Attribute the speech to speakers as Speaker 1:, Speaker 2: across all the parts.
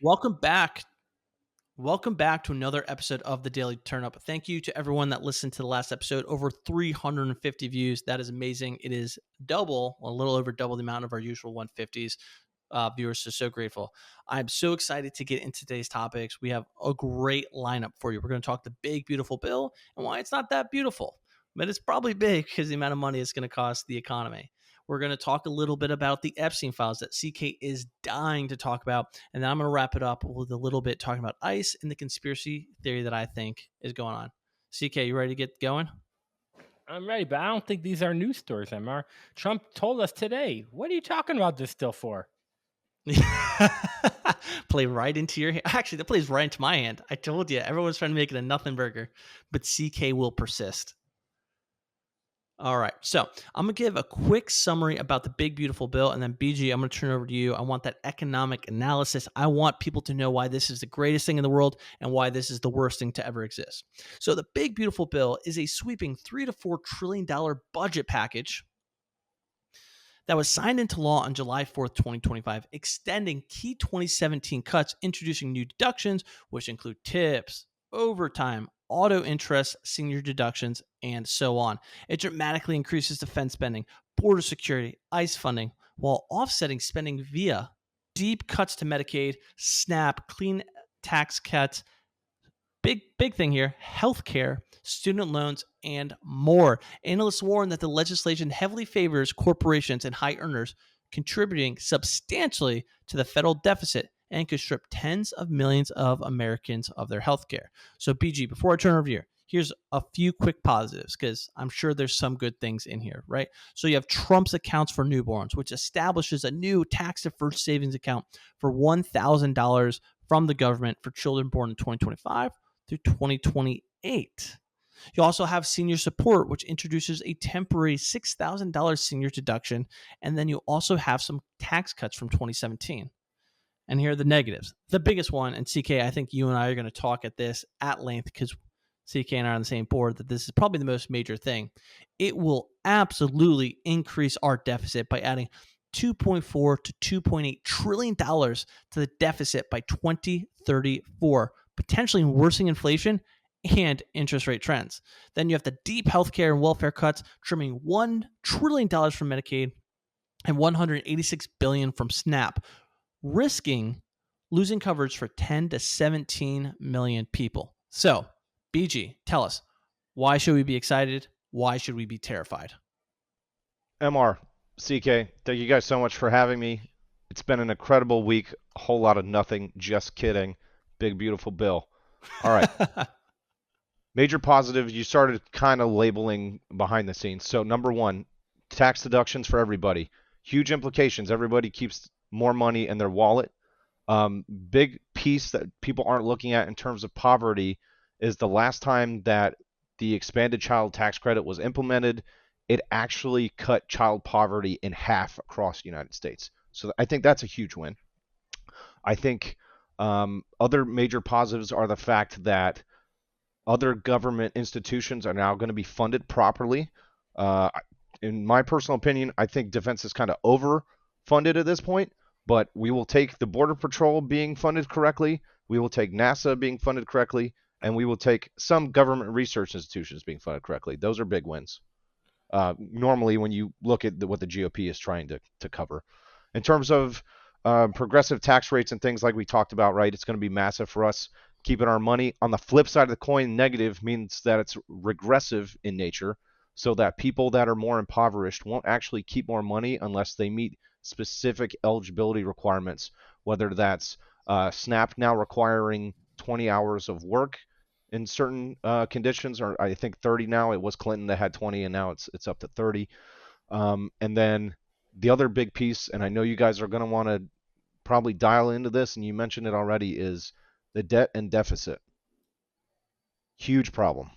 Speaker 1: Welcome back. Welcome back to another episode of the Daily Turnup. Thank you to everyone that listened to the last episode. Over 350 views. That is amazing. It is double, a little over double the amount of our usual 150s viewers. So grateful. I'm so excited to get into today's topics. We have a great lineup for you. We're going to talk the big, beautiful bill and why it's not that beautiful, but it's probably big because the amount of money it's going to cost the economy. We're going to talk a little bit about the Epstein files that CK is dying to talk about. And then I'm going to wrap it up with a little bit talking about ICE and the conspiracy theory that I think is going on. CK, you ready to get going?
Speaker 2: I'm ready, but I don't think these are news stories, MR. Trump told us today. What are you talking about this still for?
Speaker 1: Play right into your hand. Actually, that plays right into my hand. I told you, everyone's trying to make it a nothing burger, but CK will persist. All right, so I'm going to give a quick summary about the big, beautiful bill, and then BG, I'm going to turn it over to you. I want that economic analysis. I want people to know why this is the greatest thing in the world and why this is the worst thing to ever exist. So the big, beautiful bill is a sweeping $3 to $4 trillion budget package that was signed into law on July 4th, 2025, extending key 2017 cuts, introducing new deductions, which include tips, overtime, auto interest, senior deductions, and so on. It dramatically increases defense spending, border security, ICE funding, while offsetting spending via deep cuts to Medicaid, SNAP, clean tax cuts, big thing here, healthcare, student loans, and more. Analysts warn that the legislation heavily favors corporations and high earners, contributing substantially to the federal deficit and could strip tens of millions of Americans of their health care. So, BG, before I turn over here, here's a few quick positives because I'm sure there's some good things in here, right? So you have Trump's accounts for newborns, which establishes a new tax-deferred savings account for $1,000 from the government for children born in 2025 through 2028. You also have senior support, which introduces a temporary $6,000 senior deduction, and then you also have some tax cuts from 2017. And here are the negatives. The biggest one, and CK, I think you and I are going to talk at this at length because CK and I are on the same board, that this is probably the most major thing. It will absolutely increase our deficit by adding $2.4 to $2.8 trillion to the deficit by 2034, potentially worsening inflation and interest rate trends. Then you have the deep healthcare and welfare cuts, trimming $1 trillion from Medicaid and $186 billion from SNAP, risking losing coverage for 10 to 17 million people. So, BG, tell us, why should we be excited? Why should we be terrified?
Speaker 3: MR, CK, thank you guys so much for having me. It's been an incredible week. A whole lot of nothing. Just kidding. Big, beautiful bill. All right. Major positive, you started kind of labeling behind the scenes. So, number one, tax deductions for everybody. Huge implications. Everybody keeps more money in their wallet. Big piece that people aren't looking at in terms of poverty is the last time that the expanded child tax credit was implemented, it actually cut child poverty in half across the United States. So I think that's a huge win. I think other major positives are the fact that other government institutions are now going to be funded properly. In my personal opinion, I think defense is kind of overfunded at this point, but we will take the Border Patrol being funded correctly, we will take NASA being funded correctly, and we will take some government research institutions being funded correctly. Those are big wins. Normally, when you look at what the GOP is trying to cover. In terms of progressive tax rates and things like we talked about, right, it's going to be massive for us keeping our money. On the flip side of the coin, negative means that it's regressive in nature, so that people that are more impoverished won't actually keep more money unless they meet specific eligibility requirements, whether that's SNAP now requiring 20 hours of work in certain conditions, or I think 30 now. It was Clinton that had 20, and now it's up to 30. And then the other big piece, and I know you guys are going to want to probably dial into this, and you mentioned it already, is the debt and deficit. Huge problem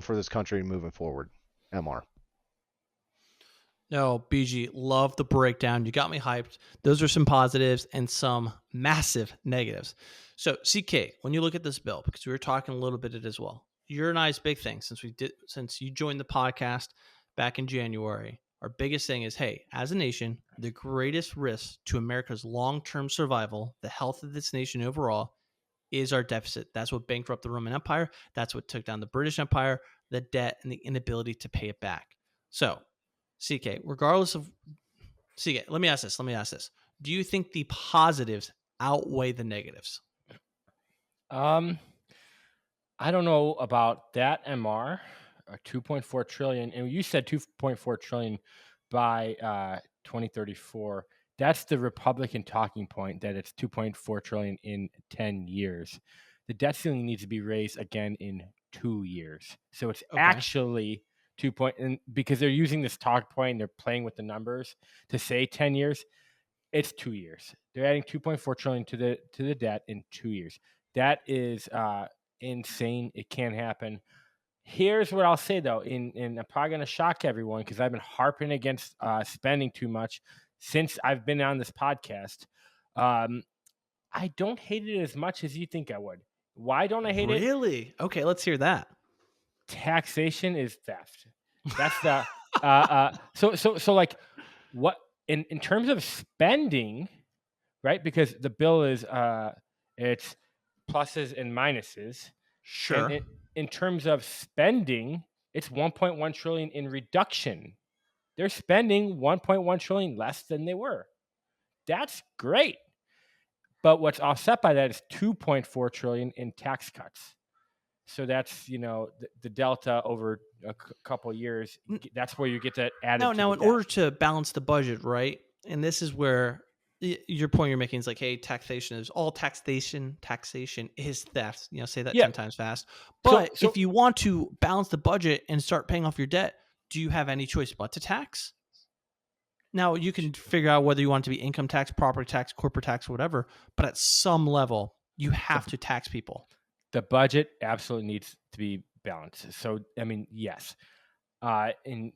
Speaker 3: for this country moving forward. MR.
Speaker 1: No, BG, love the breakdown. You got me hyped. Those are some positives and some massive negatives. So, CK, when you look at this bill, because we were talking a little bit of it as well, your and I's big thing since you joined the podcast back in January Our biggest thing is, hey, as a nation, the greatest risk to America's long-term survival, the health of this nation overall, is our deficit. That's what bankrupted the Roman Empire. That's what took down the British Empire, the debt, and the inability to pay it back. So, CK, regardless of CK, let me ask this. Do you think the positives outweigh the negatives?
Speaker 2: I don't know about that, MR. 2.4 trillion, and you said 2.4 trillion by 2034. That's the Republican talking point, that it's 2.4 trillion in 10 years. The debt ceiling needs to be raised again in 2 years. So it's actually 2 point, and because they're using this talk point, they're playing with the numbers to say 10 years. It's 2 years. They're adding 2.4 trillion to the debt in 2 years. That is insane. It can't happen. Here's what I'll say though, and I'm probably going to shock everyone because I've been harping against spending too much since I've been on this podcast. I don't hate it as much as you think I would. Why don't I hate it?
Speaker 1: Really? Okay, let's hear that.
Speaker 2: Taxation is theft. That's the so like what in terms of spending, right? Because the bill is it's pluses and minuses.
Speaker 1: Sure.
Speaker 2: And in terms of spending, it's 1.1 trillion in reduction. They're spending 1.1 trillion less than they were. That's great. But what's offset by that is 2.4 trillion in tax cuts. So that's, the delta over a couple years. That's where you get that added.
Speaker 1: Now, in order to balance the budget, right? And this is where your point you're making is like, hey, taxation is all taxation. Taxation is theft. Say that 10 times fast. But if you want to balance the budget and start paying off your debt, do you have any choice but to tax? Now, you can figure out whether you want it to be income tax, property tax, corporate tax, whatever. But at some level, you have to tax people.
Speaker 2: The budget absolutely needs to be balanced. So, I mean, yes. And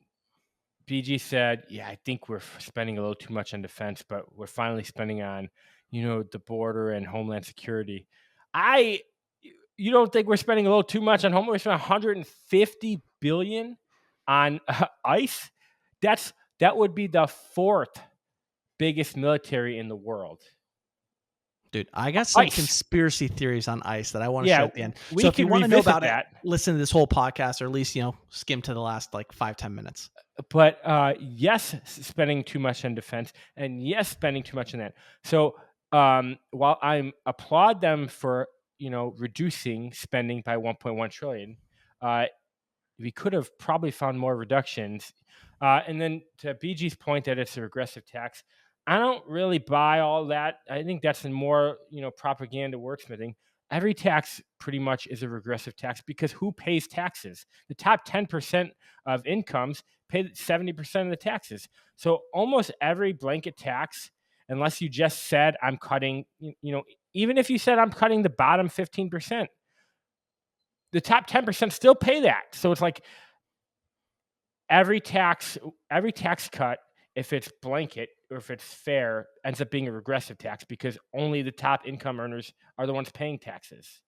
Speaker 2: BG said, yeah, I think we're spending a little too much on defense, but we're finally spending on, the border and homeland security. You don't think we're spending a little too much on homeland? We're spending 150 billion on ICE. That would be the fourth biggest military in the world.
Speaker 1: Dude, I got some conspiracy theories on ICE that I want to share at the end. So if you want to know about it, listen to this whole podcast, or at least, skim to the last 5-10 minutes.
Speaker 2: But yes, spending too much on defense, and yes, spending too much on that. So while I applaud them for, reducing spending by 1.1 trillion, we could have probably found more reductions. And then to BG's point that it's a regressive tax, I don't really buy all that. I think that's more, propaganda wordsmithing. Every tax pretty much is a regressive tax because who pays taxes? The top 10% of incomes pay 70% of the taxes. So almost every blanket tax, unless you just said I'm cutting, even if you said I'm cutting the bottom 15%, the top 10% still pay that. So it's like every tax cut, if it's blanket or if it's fair, ends up being a regressive tax because only the top income earners are the ones paying taxes.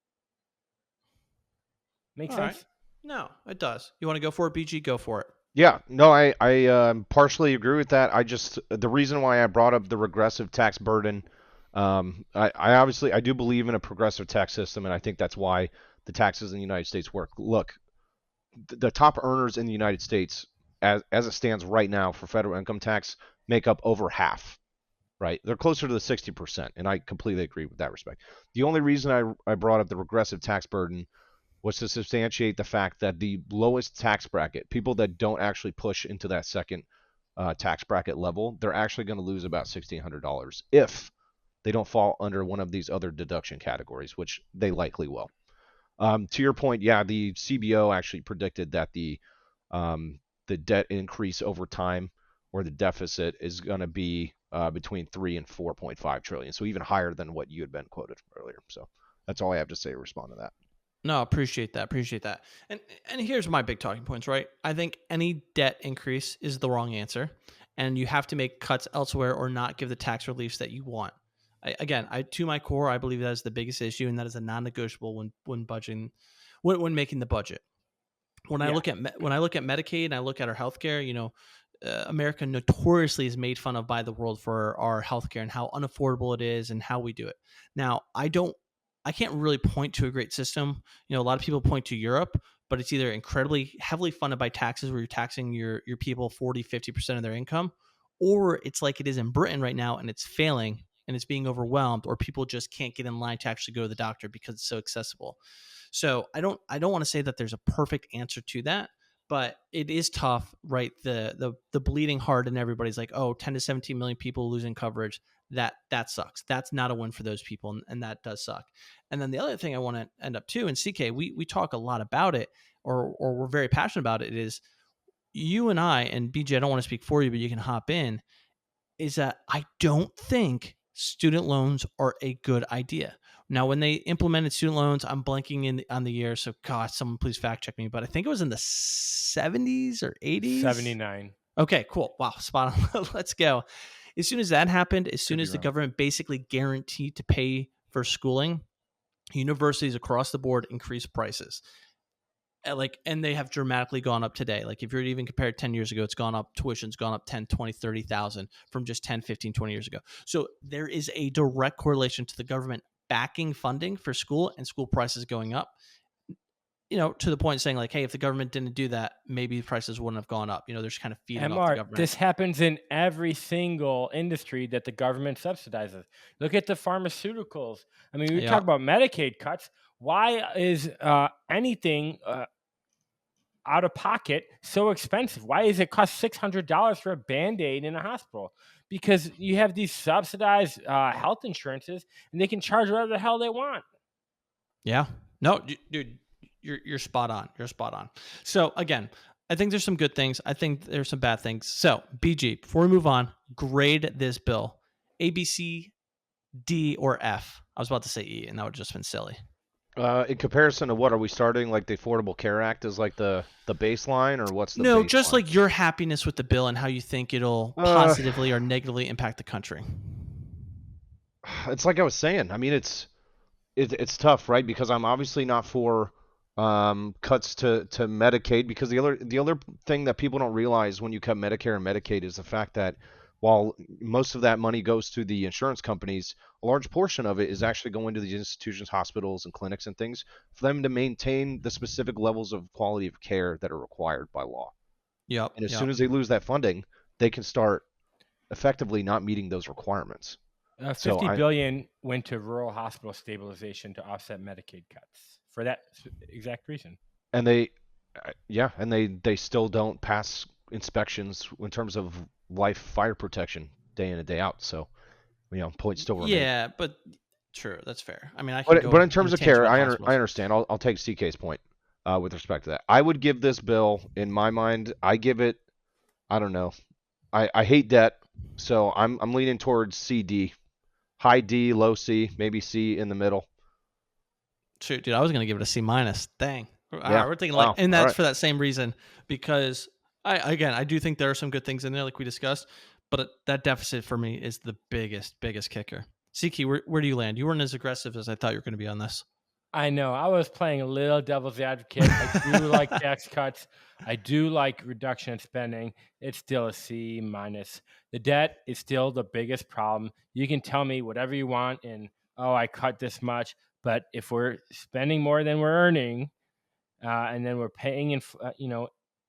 Speaker 2: Make sense?
Speaker 1: Right. No, it does. You want to go for it, BG? Go for it.
Speaker 3: Yeah, no, I partially agree with that. The reason why I brought up the regressive tax burden, I do believe in a progressive tax system, and I think that's why the taxes in the United States work. Look, the top earners in the United States, as it stands right now for federal income tax, make up over half, right? They're closer to the 60%, and I completely agree with that respect. The only reason I brought up the regressive tax burden was to substantiate the fact that the lowest tax bracket, people that don't actually push into that second tax bracket level, they're actually going to lose about $1,600 if they don't fall under one of these other deduction categories, which they likely will. To your point, yeah, the CBO actually predicted that the debt increase over time, or the deficit, is going to be between 3 and 4.5 trillion, so even higher than what you had been quoted earlier. So that's all I have to say to respond to that.
Speaker 1: No, appreciate that. And here's my big talking points, right? I think any debt increase is the wrong answer, and you have to make cuts elsewhere or not give the tax reliefs that you want. To my core, I believe that is the biggest issue, and that is a non-negotiable when budgeting, when making the budget. When I look at Medicaid and I look at our healthcare, America notoriously is made fun of by the world for our healthcare and how unaffordable it is and how we do it. Now, I can't really point to a great system. You know, a lot of people point to Europe, but it's either incredibly heavily funded by taxes where you're taxing your people 40, 50% of their income, or it's like it is in Britain right now and it's failing and it's being overwhelmed, or people just can't get in line to actually go to the doctor because it's so accessible. So I don't want to say that there's a perfect answer to that, but it is tough, right? The bleeding heart and everybody's like, oh, 10 to 17 million people losing coverage. That sucks. That's not a win for those people, and that does suck. And then the other thing I want to end up too, and CK, we talk a lot about it, or we're very passionate about it, is you and I, and BJ, I don't want to speak for you, but you can hop in, is that I don't think student loans are a good idea. Now, when they implemented student loans, I'm blanking on the year, so God, someone please fact check me, but I think it was in the 70s or 80s.
Speaker 2: 79.
Speaker 1: Okay, cool. Wow, spot on. Let's go. As soon as that happened, as soon
Speaker 2: Could be
Speaker 1: as the
Speaker 2: wrong.
Speaker 1: government basically guaranteed to pay for schooling, universities across the board increased prices. And they have dramatically gone up today. Like if you're even compared 10 years ago, it's gone up, tuition's gone up 10, 20, 30,000 from just 10, 15, 20 years ago. So there is a direct correlation to the government backing funding for school and school prices going up, you know, to the point saying like, hey, if the government didn't do that, maybe prices wouldn't have gone up. You know, they're just kind of feeding off the
Speaker 2: MR,
Speaker 1: government.
Speaker 2: this happens in every single industry that the government subsidizes. Look at the pharmaceuticals. I mean, we
Speaker 1: Yeah.
Speaker 2: talk about Medicaid cuts. Why is anything out of pocket so expensive? Why does it cost $600 for a Band-Aid in a hospital? Because you have these subsidized health insurances, and they can charge whatever the hell they want.
Speaker 1: Yeah. No, dude, you're spot on. You're spot on. So again, I think there's some good things. I think there's some bad things. So BG, before we move on, grade this bill. A, B, C, D, or F. I was about to say E, and that would have just been silly.
Speaker 3: In comparison to what are we starting? Like the Affordable Care Act is like the baseline, or what's the
Speaker 1: No,
Speaker 3: baseline?
Speaker 1: just like your happiness with the bill and how you think it'll positively or negatively impact the country.
Speaker 3: It's like I was saying. I mean, it's tough, right? Because I'm obviously not for cuts to Medicaid, because the other thing that people don't realize when you cut Medicare and Medicaid is the fact that while most of that money goes to the insurance companies, a large portion of it is actually going to these institutions, hospitals, and clinics and things for them to maintain the specific levels of quality of care that are required by law.
Speaker 1: Yep.
Speaker 3: And as soon as they lose that funding, they can start effectively not meeting those requirements. So
Speaker 2: $50 billion went to rural hospital stabilization to offset Medicaid cuts for that exact reason.
Speaker 3: and they they still don't pass inspections in terms of life fire protection day in and day out. So, points still remain.
Speaker 1: Yeah, but true, that's fair. I mean, I can
Speaker 3: But in terms of care, I
Speaker 1: hospitals.
Speaker 3: understand. I'll take CK's point with respect to that. I would give this bill, in my mind, I give it, I don't know. I hate debt, so I'm leaning towards CD. High D, low C, maybe C in the middle.
Speaker 1: Shoot, dude, I was gonna give it a C minus. Dang. All
Speaker 3: Yeah.
Speaker 1: right, we're thinking
Speaker 3: Wow.
Speaker 1: like, and that's
Speaker 3: All right.
Speaker 1: for that same reason, because I do think there are some good things in there, like we discussed, but that deficit for me is the biggest kicker. Siki, where do you land? You weren't as aggressive as I thought you were going to be on this.
Speaker 2: I know. I was playing a little devil's advocate. I do like tax cuts. I do like reduction in spending. It's still a C minus. The debt is still the biggest problem. You can tell me whatever you want, and I cut this much. But if we're spending more than we're earning, and then we're paying,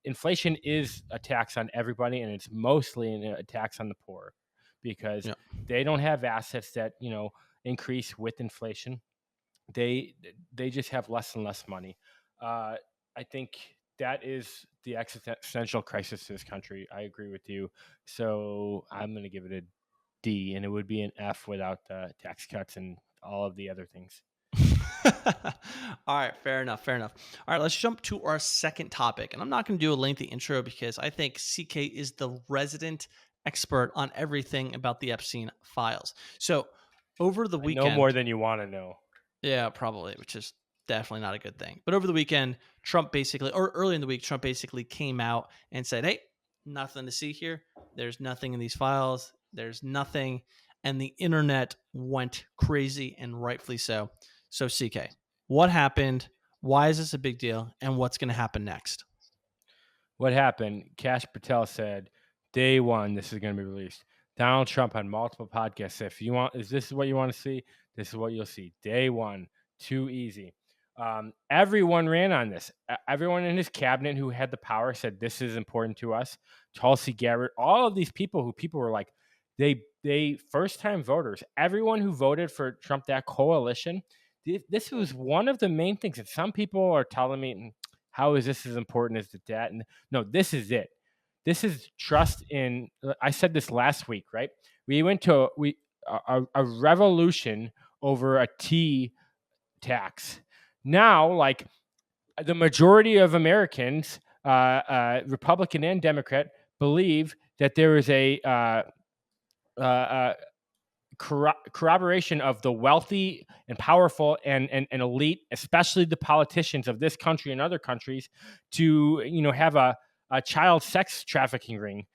Speaker 2: inflation is a tax on everybody, and it's mostly a tax on the poor because they don't have assets that increase with inflation. They just have less and less money. I think that is the existential crisis in this country. I agree with you. So I'm going to give it a D, and it would be an F without the tax cuts and all of the other things.
Speaker 1: All right, fair enough. All right, let's jump to our second topic. And I'm not going to do a lengthy intro because I think CK is the resident expert on everything about the Epstein files. So over the weekend,
Speaker 2: no more than you want to know.
Speaker 1: Yeah, probably, which is definitely not a good thing. But over the weekend, early in the week, Trump basically came out and said, hey, nothing to see here. There's nothing in these files. There's nothing. And the internet went crazy, and rightfully so. So, CK, what happened? Why is this a big deal? And what's going to happen next?
Speaker 2: What happened? Kash Patel said, Day one, this is going to be released. Donald Trump on multiple podcasts. If you want, is this what you want to see? This is what you'll see. Day one, too easy. Everyone ran on this. Everyone in his cabinet who had the power said this is important to us. Tulsi Gabbard, all of these people who people were like, they first time voters. Everyone who voted for Trump, that coalition, this was one of the main things. And some people are telling me, how is this as important as the debt? And no, this is it. This is trust in. I said this last week, right? We went to a revolution over a tea tax. Now, like the majority of Americans, Republican and Democrat, believe that there is a corroboration of the wealthy and powerful and elite, especially the politicians of this country and other countries, to have a child sex trafficking ring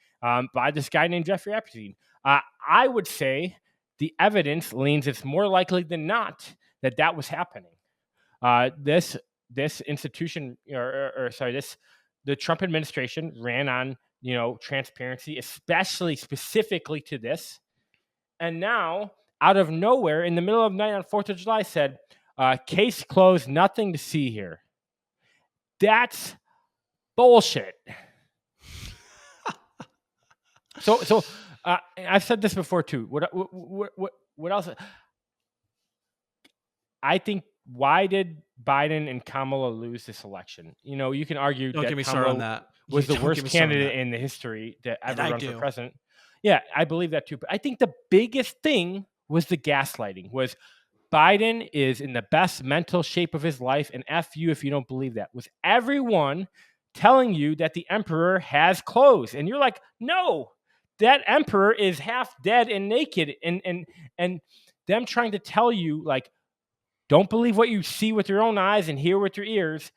Speaker 2: by this guy named Jeffrey Epstein. I would say the evidence leans it's more likely than not that that was happening. This institution, the Trump administration ran on transparency, especially specifically to this. And now, out of nowhere, in the middle of the night on 4th of July, said, case closed, nothing to see here. That's bullshit. So I've said this before too. What else? I think, why did Biden and Kamala lose this election? You can argue
Speaker 1: Don't
Speaker 2: that
Speaker 1: get me started on
Speaker 2: Kamala
Speaker 1: that.
Speaker 2: was the
Speaker 1: Don't get
Speaker 2: worst
Speaker 1: me started on
Speaker 2: candidate
Speaker 1: that.
Speaker 2: in the history that ever
Speaker 1: And I
Speaker 2: run for
Speaker 1: do.
Speaker 2: president. Yeah, I believe that too. But I think the biggest thing was the gaslighting. Was Biden is in the best mental shape of his life, and F you if you don't believe that. Was everyone telling you that the emperor has clothes? And you're like, no, that emperor is half dead and naked. And them trying to tell you, like, don't believe what you see with your own eyes and hear with your ears.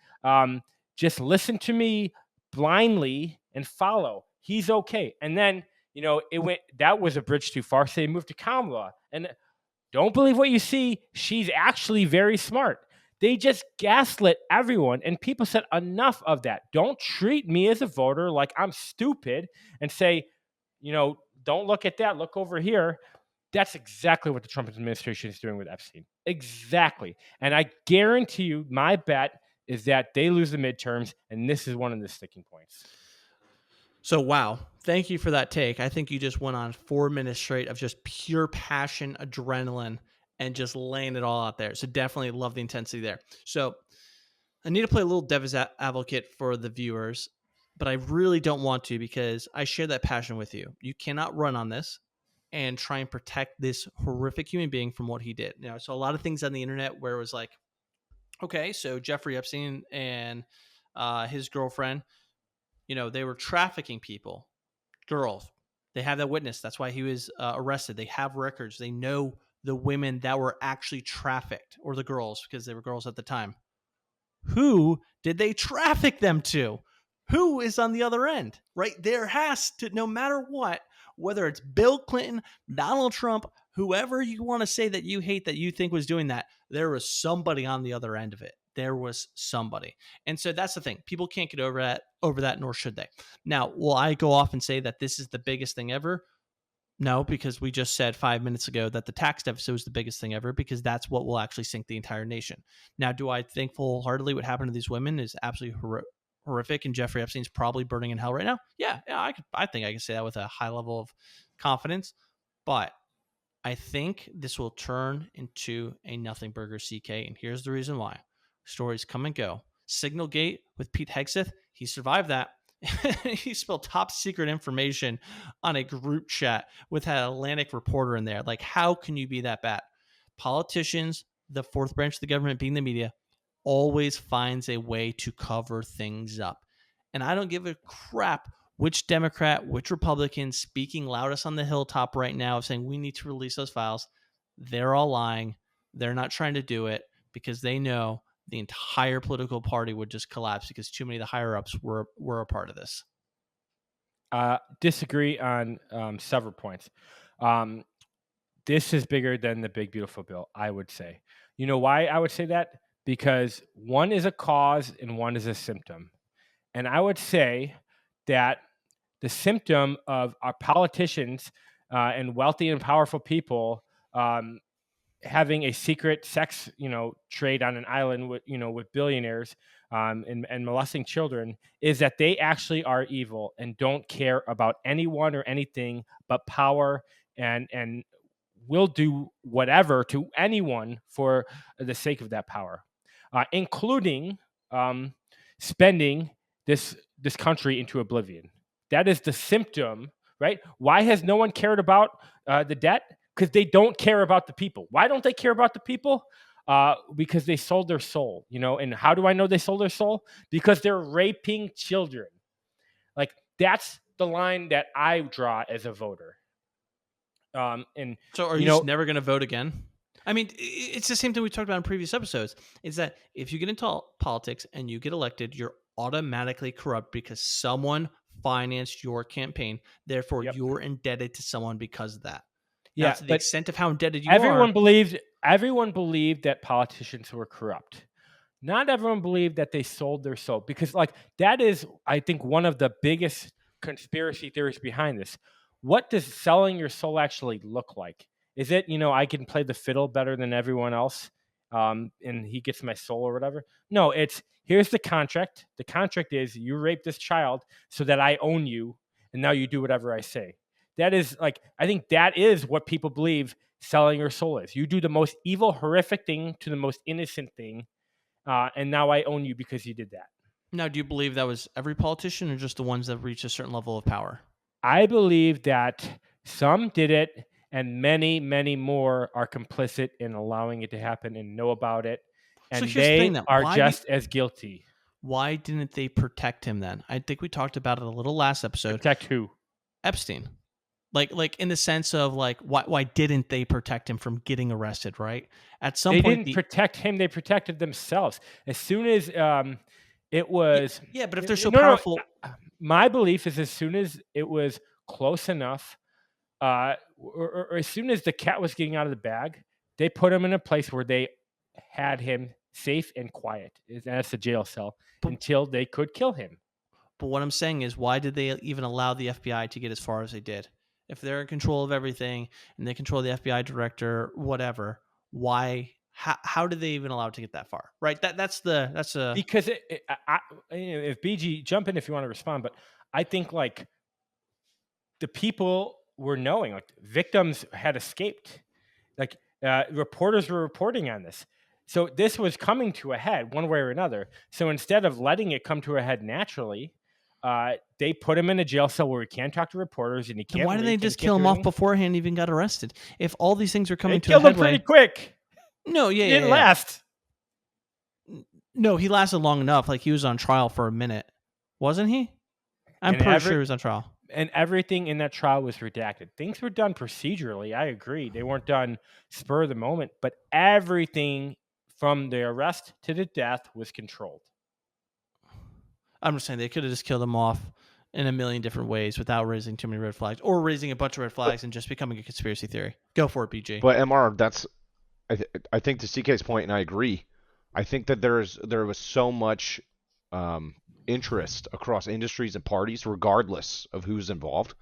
Speaker 2: Just listen to me blindly and follow. He's okay. And then, it went, that was a bridge too far. So they moved to Kamala. And don't believe what you see. She's actually very smart. They just gaslit everyone. And people said, enough of that. Don't treat me as a voter like I'm stupid and say, don't look at that. Look over here. That's exactly what the Trump administration is doing with Epstein. Exactly. And I guarantee you, my bet is that they lose the midterms, and this is one of the sticking points.
Speaker 1: So, wow. Thank you for that take. I think you just went on 4 minutes straight of just pure passion, adrenaline, and just laying it all out there. So definitely love the intensity there. So I need to play a little devil's advocate for the viewers, but I really don't want to because I share that passion with you. You cannot run on this and try and protect this horrific human being from what he did. So a lot of things on the internet where it was like, okay, so Jeffrey Epstein and his girlfriend, they were trafficking people, girls. They have that witness. That's why he was arrested. They have records. They know the women that were actually trafficked, or the girls, because they were girls at the time. Who did they traffic them to? Who is on the other end, right? There has to, no matter what, whether it's Bill Clinton, Donald Trump, whoever you want to say that you hate that you think was doing that, there was somebody on the other end of it. There was somebody. And so that's the thing. People can't get over that, nor should they. Now, will I go off and say that this is the biggest thing ever? No, because we just said 5 minutes ago that the tax deficit was the biggest thing ever, because that's what will actually sink the entire nation. Now, do I think full-heartedly what happened to these women is absolutely horrific, and Jeffrey Epstein's probably burning in hell right now? Yeah, I think I can say that with a high level of confidence. But I think this will turn into a nothing burger, CK, and here's the reason why. Stories come and go. Signalgate with Pete Hegseth, he survived that. He spilled top secret information on a group chat with an Atlantic reporter in there. Like, how can you be that bad? Politicians, the fourth branch of the government being the media, always finds a way to cover things up. And I don't give a crap which Democrat, which Republican speaking loudest on the hilltop right now of saying we need to release those files. They're all lying. They're not trying to do it because they know the entire political party would just collapse because too many of the higher-ups were a part of this.
Speaker 2: Disagree on several points. This is bigger than the big, beautiful bill, I would say. You know why I would say that? Because one is a cause and one is a symptom. And I would say that the symptom of our politicians and wealthy and powerful people having a secret sex, trade on an island with billionaires and molesting children, is that they actually are evil and don't care about anyone or anything but power, and will do whatever to anyone for the sake of that power, including spending this country into oblivion. That is the symptom, right? Why has no one cared about the debt? Because they don't care about the people. Why don't they care about the people? Because they sold their soul, And how do I know they sold their soul? Because they're raping children. Like, that's the line that I draw as a voter. And
Speaker 1: so, are you just never going to vote again? I mean, it's the same thing we talked about in previous episodes. Is that if you get into politics and you get elected, you're automatically corrupt because someone financed your campaign. Therefore, you're indebted to someone because of that. Now, to the extent of how indebted you
Speaker 2: everyone believed that politicians were corrupt. Not everyone believed that they sold their soul, because that is, I think, one of the biggest conspiracy theories behind this. What does selling your soul actually look like? Is it, I can play the fiddle better than everyone else, and he gets my soul or whatever? No, it's, here's the contract. The contract is, you rape this child so that I own you, and now you do whatever I say. That is, I think that is what people believe selling your soul is. You do the most evil, horrific thing to the most innocent thing, and now I own you because you did that.
Speaker 1: Now, do you believe that was every politician or just the ones that reached a certain level of power?
Speaker 2: I believe that some did it, and many, many more are complicit in allowing it to happen and know about it. And
Speaker 1: so here's the thing, then.
Speaker 2: Are just as guilty.
Speaker 1: Why didn't they protect him then? I think we talked about it a little last episode.
Speaker 2: Protect who?
Speaker 1: Epstein. Like in the sense of why didn't they protect him from getting arrested? Right, at some point
Speaker 2: they didn't protect him; they protected themselves. As soon as it was,
Speaker 1: but if they're so powerful,
Speaker 2: my belief is as soon as it was close enough, or as soon as the cat was getting out of the bag, they put him in a place where they had him safe and quiet. That's the jail cell until they could kill him.
Speaker 1: But what I'm saying is, why did they even allow the FBI to get as far as they did? If they're in control of everything and they control the FBI director, whatever, why? How did they even allow it to get that far? Right? That's
Speaker 2: because if BG, jump in if you want to respond, but I think the people were knowing, victims had escaped, reporters were reporting on this. So this was coming to a head one way or another. So instead of letting it come to a head naturally, they put him in a jail cell where he can't talk to reporters and he can't.
Speaker 1: And why didn't they just kill him off beforehand? Even got arrested. If all these things are coming to a
Speaker 2: headway, killed him pretty quick.
Speaker 1: No,
Speaker 2: he didn't last.
Speaker 1: No, he lasted long enough. He was on trial for a minute, wasn't he? I'm pretty sure he was on trial.
Speaker 2: And everything in that trial was redacted. Things were done procedurally. I agree. They weren't done spur of the moment, but everything from the arrest to the death was controlled.
Speaker 1: I'm just saying they could have just killed him off in a million different ways without raising too many red flags, or raising a bunch of red flags and just becoming a conspiracy theory. Go for it, BG.
Speaker 3: But MR, I think to CK's point, and I agree. I think that there was so much interest across industries and parties, regardless of who's involved,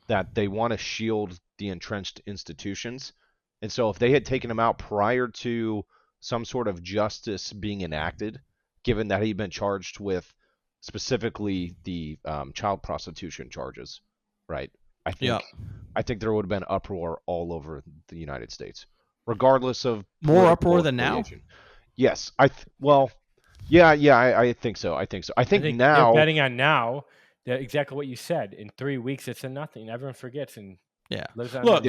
Speaker 3: that they want to shield the entrenched institutions. And so if they had taken him out prior to some sort of justice being enacted, given that he'd been charged with specifically the child prostitution charges, right? I think there would have been uproar all over the United States, regardless of
Speaker 1: more uproar than now.
Speaker 3: Yes, I think so. I think now
Speaker 2: they're betting on now. Exactly what you said. In 3 weeks, it's a nothing. Everyone forgets and lives on
Speaker 1: look.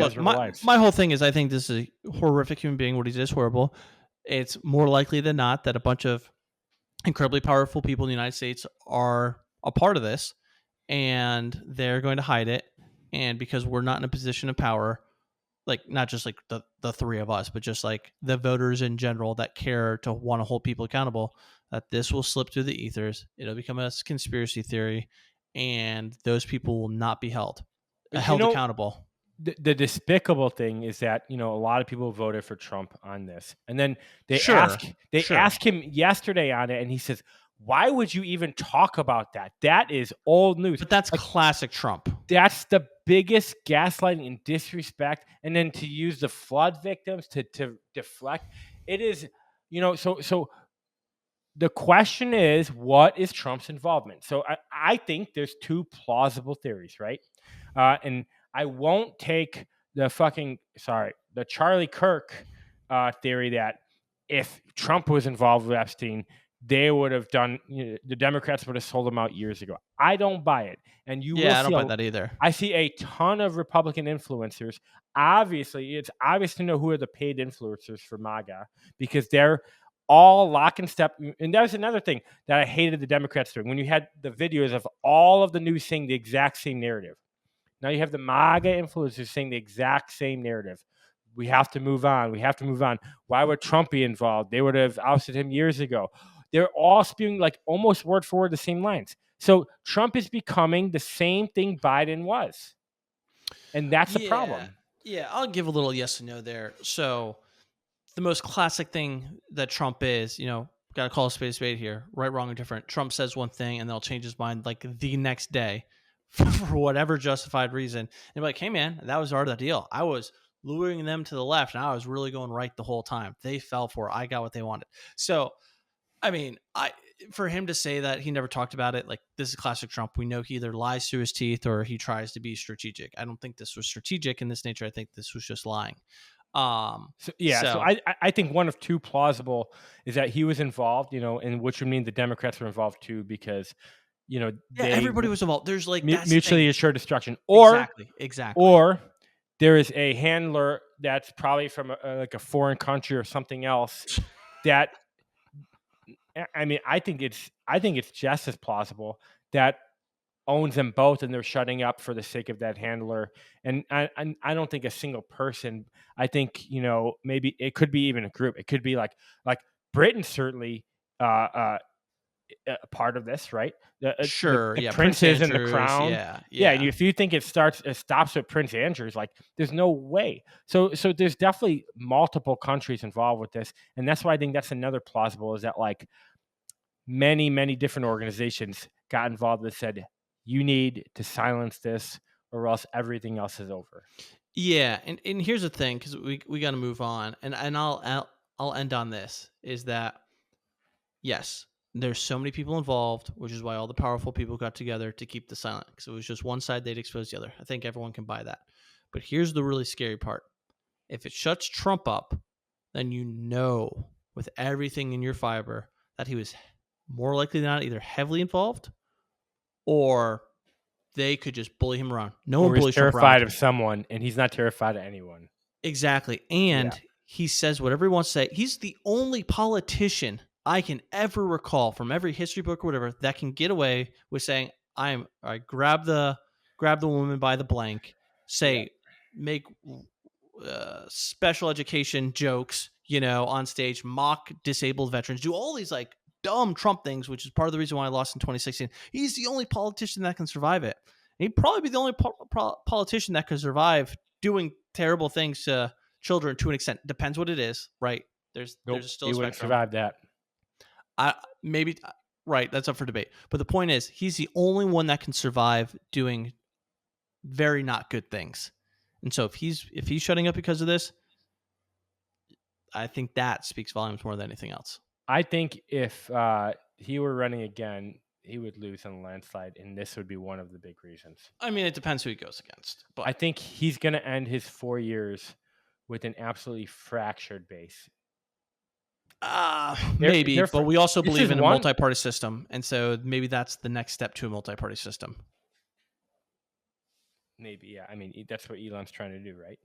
Speaker 1: My whole thing is, I think this is a horrific human being. What he did is horrible. It's more likely than not that a bunch of incredibly powerful people in the United States are a part of this, and they're going to hide it. And because we're not in a position of power, not just the three of us, but just the voters in general that care to want to hold people accountable, that this will slip through the ethers. It'll become a conspiracy theory, and those people will not be held accountable.
Speaker 2: The despicable thing is that, a lot of people voted for Trump on this. And then they asked him yesterday on it, and he says, Why would you even talk about that? That is old news.
Speaker 1: But that's classic Trump.
Speaker 2: That's the biggest gaslighting and disrespect. And then to use the flood victims to deflect, it is, so the question is, what is Trump's involvement? So I think there's two plausible theories, right? And I won't take the Charlie Kirk theory that if Trump was involved with Epstein, they would have done, the Democrats would have sold him out years ago. I don't buy it. And
Speaker 1: I don't buy that either.
Speaker 2: I see a ton of Republican influencers. Obviously, it's obvious to know who are the paid influencers for MAGA, because they're all lock and step. And that was another thing that I hated the Democrats doing. When you had the videos of all of the news saying the exact same narrative. Now you have the MAGA influencers saying the exact same narrative. We have to move on. We have to move on. Why would Trump be involved? They would have ousted him years ago. They're all spewing like almost word for word the same lines. So Trump is becoming the same thing Biden was. And that's the problem.
Speaker 1: Yeah, I'll give a little yes and no there. So the most classic thing that Trump is, got to call a spade here, right, wrong, or different. Trump says one thing and they'll change his mind like the next day for whatever justified reason. And be like, hey, man, that was part of the deal. I was luring them to the left and I was really going right the whole time. They fell for it. I got what they wanted. So, I mean, for him to say that he never talked about it, like, this is classic Trump. We know he either lies through his teeth or he tries to be strategic. I don't think this was strategic in this nature. I think this was just lying.
Speaker 2: So I think one of two plausible is that he was involved, and which would mean the Democrats were involved too, because
Speaker 1: everybody was involved. There's like
Speaker 2: mutually assured destruction, or
Speaker 1: exactly,
Speaker 2: or there is a handler that's probably from like a foreign country or something else that. I mean, I think it's just as plausible that owns them both, and they're shutting up for the sake of that handler. And I don't think a single person. I think maybe it could be even a group. It could be like Britain certainly a part of this, right? The princes and the crown. Yeah. And if you think it stops with Prince Andrew's, like, there's no way. So there's definitely multiple countries involved with this, and that's why I think that's another plausible, is that like many different organizations got involved that said, you need to silence this or else everything else is over.
Speaker 1: Yeah, and here's the thing, because we got to move on, and I'll end on this, is that yes, there's so many people involved, which is why all the powerful people got together to keep the silent, because it was just one side, they'd expose the other. I think everyone can buy that. But here's the really scary part. If it shuts Trump up, then with everything in your fiber that he was more likely than not either heavily involved or they could just bully him around. No one bullies Trump around.
Speaker 2: He's terrified of someone, and he's not terrified of anyone.
Speaker 1: Exactly. And he says whatever he wants to say. He's the only politician I can ever recall from every history book or whatever that can get away with saying, I grab the woman by the blank, make special education jokes, on stage, mock disabled veterans, do all these like dumb Trump things, which is part of the reason why I lost in 2016. He's the only politician that can survive it. And he'd probably be the only politician that could survive doing terrible things to children to an extent. Depends what it is, right? There's still a spectrum.
Speaker 2: He wouldn't survive that.
Speaker 1: Maybe, right, that's up for debate. But the point is, he's the only one that can survive doing very not good things. And so if he's shutting up because of this, I think that speaks volumes more than anything else.
Speaker 2: I think if he were running again, he would lose on a landslide, and this would be one of the big reasons.
Speaker 1: I mean, it depends who he goes against. But
Speaker 2: I think he's going to end his 4 years with an absolutely fractured base.
Speaker 1: Maybe, but we also believe in a multi-party system, and so maybe that's the next step to a multi-party system.
Speaker 2: Maybe, yeah. I mean, that's what Elon's trying to do, right?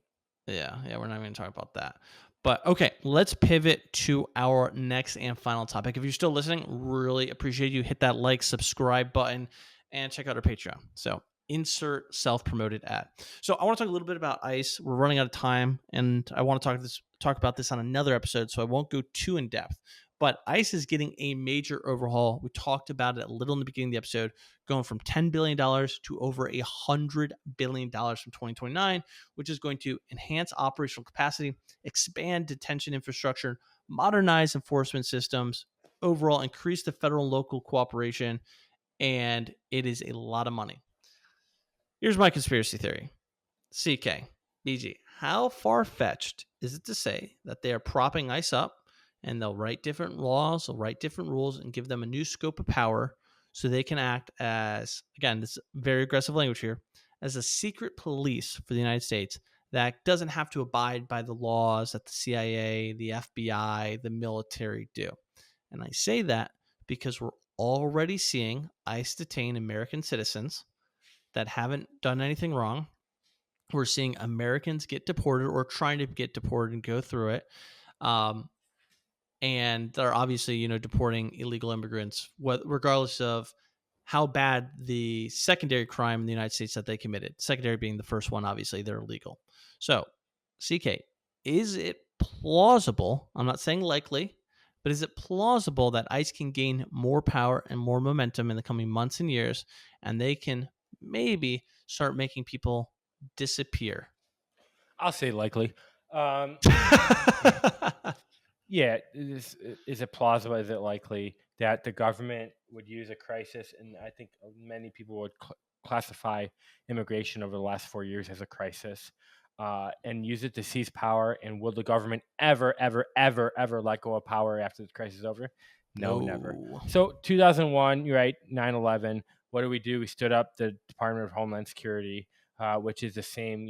Speaker 1: Yeah, we're not going to talk about that. But okay, let's pivot to our next and final topic. If you're still listening, really appreciate you. Hit that like, subscribe button, and check out our Patreon. So insert self-promoted ad. So I want to talk a little bit about ICE. We're running out of time, and I want to talk about this on another episode, so I won't go too in depth. But ICE is getting a major overhaul. We talked about it a little in the beginning of the episode, going from $10 billion to over $100 billion from 2029, which is going to enhance operational capacity, expand detention infrastructure, modernize enforcement systems, overall increase the federal and local cooperation, and it is a lot of money. Here's my conspiracy theory. CK, BG, how far fetched is it to say that they are propping ICE up and they'll write different laws, they'll write different rules, and give them a new scope of power so they can act as, again, this is very aggressive language here, as a secret police for the United States that doesn't have to abide by the laws that the CIA, the FBI, the military do. And I say that because we're already seeing ICE detain American citizens that haven't done anything wrong. We're seeing Americans get deported or trying to get deported and go through it. And they're obviously, deporting illegal immigrants, regardless of how bad the secondary crime in the United States that they committed. Secondary being the first one, obviously, they're illegal. So, CK, is it plausible? I'm not saying likely, but is it plausible that ICE can gain more power and more momentum in the coming months and years, and they can maybe start making people disappear?
Speaker 2: I'll say likely. Yeah, is it plausible? Is it likely that the government would use a crisis? And I think many people would classify immigration over the last 4 years as a crisis, and use it to seize power. And will the government ever, ever, ever, ever let go of power after the crisis is over? No, never. So 2001, you're right, 9/11. What do? We stood up the Department of Homeland Security, which is the same,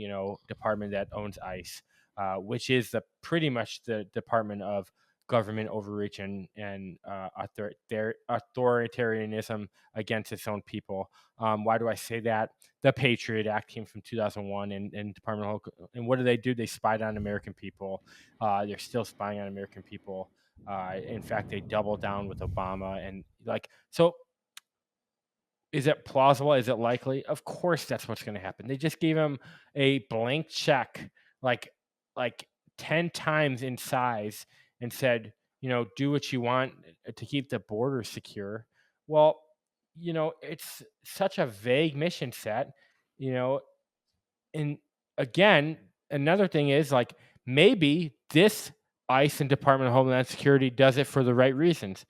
Speaker 2: department that owns ICE. Which is pretty much the Department of Government overreach and authoritarianism against its own people. Why do I say that? The Patriot Act came from 2001, and Department of and what do? They spied on American people. They're still spying on American people. In fact, they doubled down with Obama, and so. Is it plausible? Is it likely? Of course, that's what's going to happen. They just gave him a blank check, like 10 times in size, and said, do what you want to keep the border secure. Well, it's such a vague mission set, and again, another thing is maybe this ICE and Department of Homeland Security does it for the right reasons.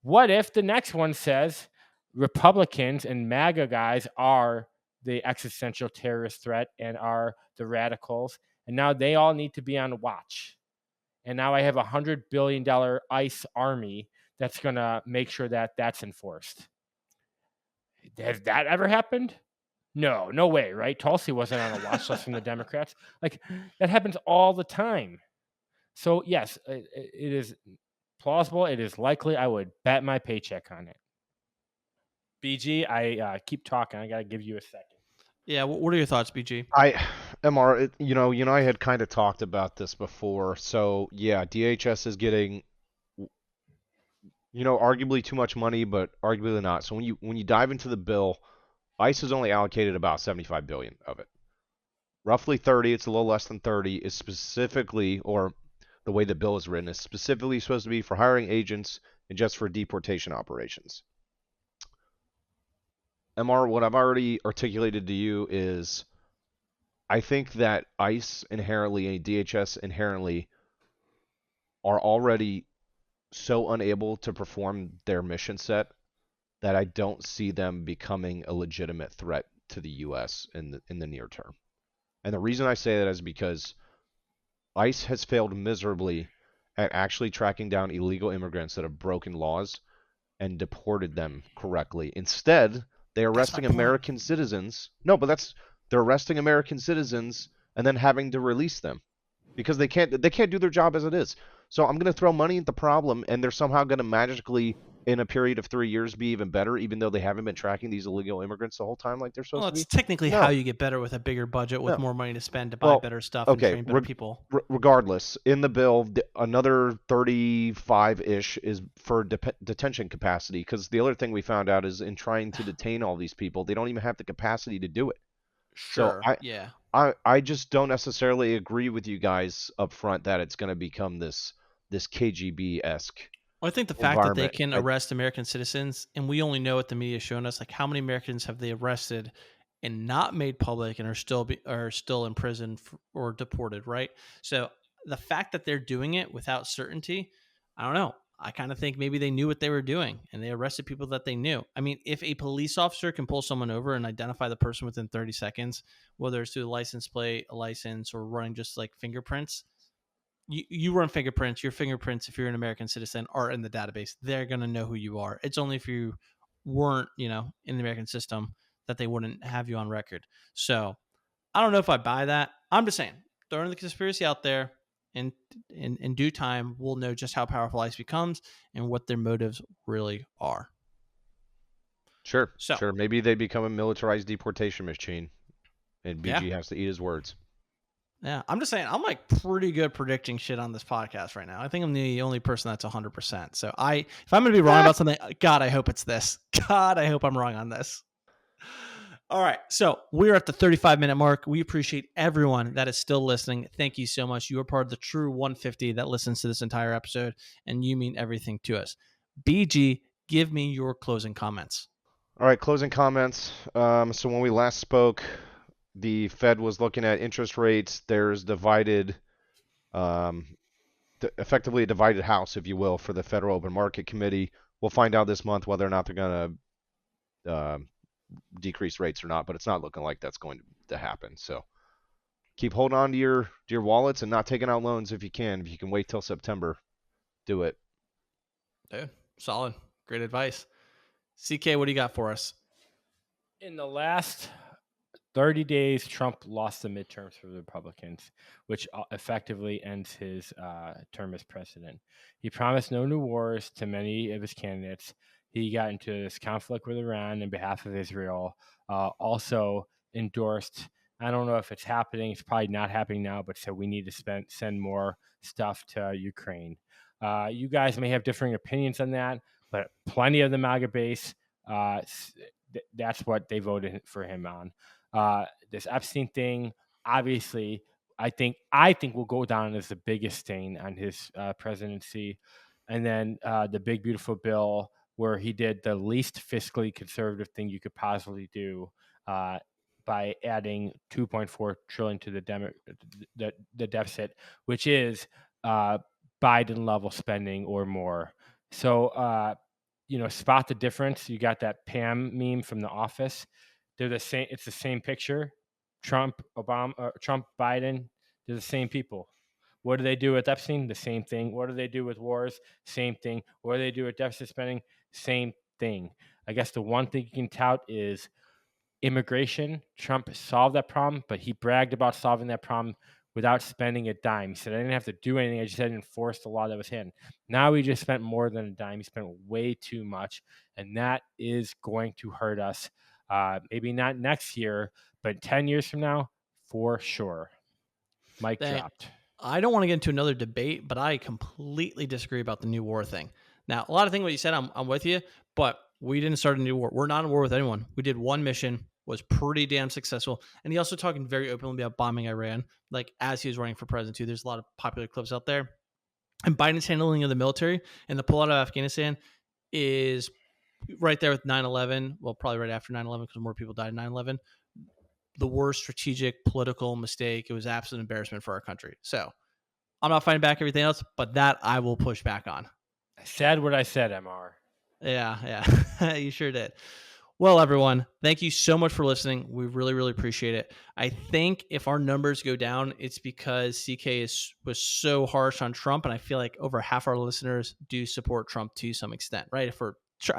Speaker 2: What if the next one says Republicans and MAGA guys are the existential terrorist threat and are the radicals, and now they all need to be on watch? And now I have $100 billion ICE army that's going to make sure that that's enforced. Has that ever happened? No way, right? Tulsi wasn't on a watch list from the Democrats. That happens all the time. So yes, it is plausible. It is likely. I would bet my paycheck on it. BG, I keep talking. I got to give you a second.
Speaker 1: Yeah, what are your thoughts, BG?
Speaker 3: MR, I had kind of talked about this before. So yeah, DHS is getting, arguably too much money, but arguably not. So when you dive into the bill, ICE has only allocated about 75 billion of it. Roughly 30, it's a little less than 30, is specifically, or the way the bill is written, is specifically supposed to be for hiring agents and just for deportation operations. MR, what I've already articulated to you is I think that ICE inherently and DHS inherently are already so unable to perform their mission set that I don't see them becoming a legitimate threat to the U.S. in the near term. And the reason I say that is because ICE has failed miserably at actually tracking down illegal immigrants that have broken laws and deported them correctly. Instead, they're arresting American citizens. No, but they're arresting American citizens and then having to release them because they can't do their job as it is. So I'm going to throw money at the problem, and they're somehow going to magically, in a period of 3 years, be even better, even though they haven't been tracking these illegal immigrants the whole time like they're supposed to be.
Speaker 1: Well, it's technically how you get better with a bigger budget, with more money to spend to buy better stuff and train better people.
Speaker 3: Regardless, in the bill, another 35-ish is for detention capacity, because the other thing we found out is in trying to detain all these people, they don't even have the capacity to do it.
Speaker 1: Sure.
Speaker 3: So I just don't necessarily agree with you guys up front that it's going to become this KGB-esque.
Speaker 1: Well, I think the fact that they can arrest American citizens, and we only know what the media is showing us, how many Americans have they arrested and not made public and are still in prison or deported, right? So the fact that they're doing it without certainty, I don't know. I kind of think maybe they knew what they were doing and they arrested people that they knew. I mean, if a police officer can pull someone over and identify the person within 30 seconds, whether it's through the license plate, a license, or running just like fingerprints, you run fingerprints. Your fingerprints, if you're an American citizen, are in the database. They're going to know who you are. It's only if you weren't, in the American system that they wouldn't have you on record. So I don't know if I buy that. I'm just saying, throwing the conspiracy out there, and in due time, we'll know just how powerful ICE becomes and what their motives really are.
Speaker 3: Sure,
Speaker 1: So,
Speaker 3: sure. Maybe they become a militarized deportation machine, and BG
Speaker 1: yeah.
Speaker 3: has to eat his words.
Speaker 1: Yeah, I'm just saying, I'm like pretty good predicting shit on this podcast right now. I think I'm the only person that's 100%. So if I'm going to be wrong about something, God, I hope it's this. God, I hope I'm wrong on this. All right. So we're at the 35-minute mark. We appreciate everyone that is still listening. Thank you so much. You are part of the true 150 that listens to this entire episode, and you mean everything to us. BG, give me your closing comments.
Speaker 3: All right, closing comments. So when we last spoke, the Fed was looking at interest rates. There's effectively a divided house, if you will, for the Federal Open Market Committee. We'll find out this month whether or not they're going to decrease rates or not, but it's not looking like that's going to happen. So keep holding on to your wallets and not taking out loans if you can. If you can wait till September, do it.
Speaker 1: Dude, solid. Great advice. CK, what do you got for us?
Speaker 2: In the last 30 days, Trump lost the midterms for the Republicans, which effectively ends his term as president. He promised no new wars to many of his candidates. He got into this conflict with Iran on behalf of Israel. Also endorsed, I don't know if it's happening, it's probably not happening now, but said we need to send more stuff to Ukraine. You guys may have differing opinions on that, but plenty of the MAGA base, that's what they voted for him on. This Epstein thing, obviously, I think will go down as the biggest stain on his presidency. And then the big beautiful bill where he did the least fiscally conservative thing you could possibly do by adding 2.4 trillion to the deficit, which is Biden level spending or more. So spot the difference. You got that Pam meme from The Office. They're the same. It's the same picture. Trump, Biden. They're the same people. What do they do with Epstein? The same thing. What do they do with wars? Same thing. What do they do with deficit spending? Same thing. I guess the one thing you can tout is immigration. Trump solved that problem, but he bragged about solving that problem without spending a dime. He said, I didn't have to do anything. I just had to enforce the law that was hidden. Now he just spent more than a dime. He spent way too much, and that is going to hurt us. Maybe not next year, but 10 years from now, for sure. Mic dropped.
Speaker 1: I don't want to get into another debate, but I completely disagree about the new war thing. Now, a lot of things what you said, I'm with you, but we didn't start a new war. We're not in war with anyone. We did one mission, was pretty damn successful. And he also talking very openly about bombing Iran, like as he was running for president too. There's a lot of popular clips out there. And Biden's handling of the military and the pullout of Afghanistan is right there with 9/11. Well, probably right after 9/11 because more people died in 9/11. The worst strategic political mistake. It was absolute embarrassment for our country. So I'm not fighting back everything else, but that I will push back on.
Speaker 2: I said what I said, MR.
Speaker 1: Yeah. You sure did. Well, everyone, thank you so much for listening. We really, really appreciate it. I think if our numbers go down, it's because CK was so harsh on Trump, and I feel like over half our listeners do support Trump to some extent, right? If we're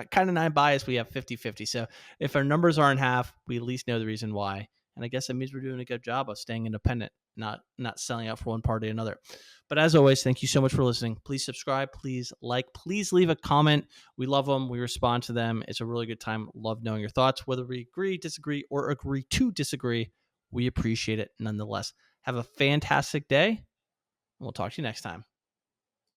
Speaker 1: kind of non-biased, we have 50-50. So if our numbers aren't half, we at least know the reason why. And I guess that means we're doing a good job of staying independent, not selling out for one party or another. But as always, thank you so much for listening. Please subscribe. Please like. Please leave a comment. We love them. We respond to them. It's a really good time. Love knowing your thoughts. Whether we agree, disagree, or agree to disagree, we appreciate it nonetheless. Have a fantastic day. And we'll talk to you next time.